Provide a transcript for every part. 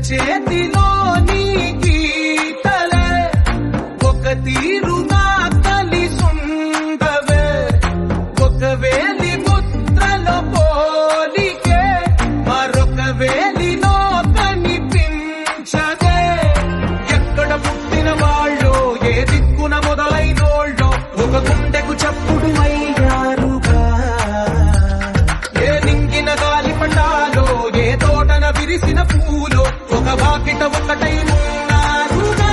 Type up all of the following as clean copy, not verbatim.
చేతిలోని గీతలే ఒక తీరుగా కలిసుండవే ఒక వేలి ముద్రలో పోలికే మరొక వేలిలో కనిపించదే ఎక్కడ పుట్టిన వాళ్ళో ఏ దిక్కున మొదలైనోళ్ళో ఒక గుండెకు చప్పుడు అయ్యారుగా ఏ నింగిన గాలి పటాలో ఏ తోటన విరిసిన పూలో ఒక వాకిట ఒకటై ఉన్నారుగా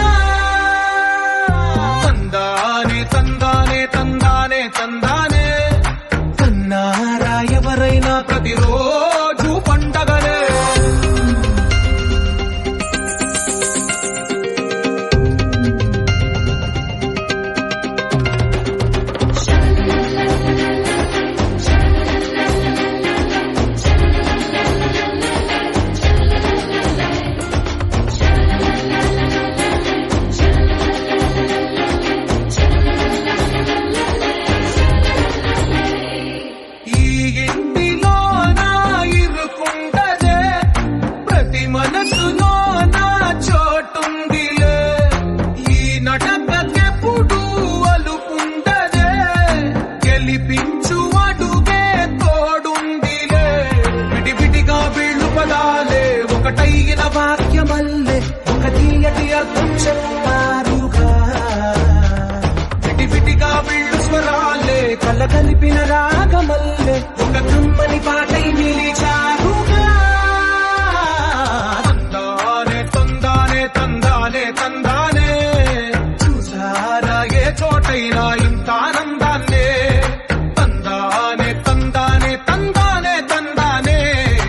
తందానే తందానే తందానే తందానే తన్నారా ఎవరైనా ప్రతిరోజు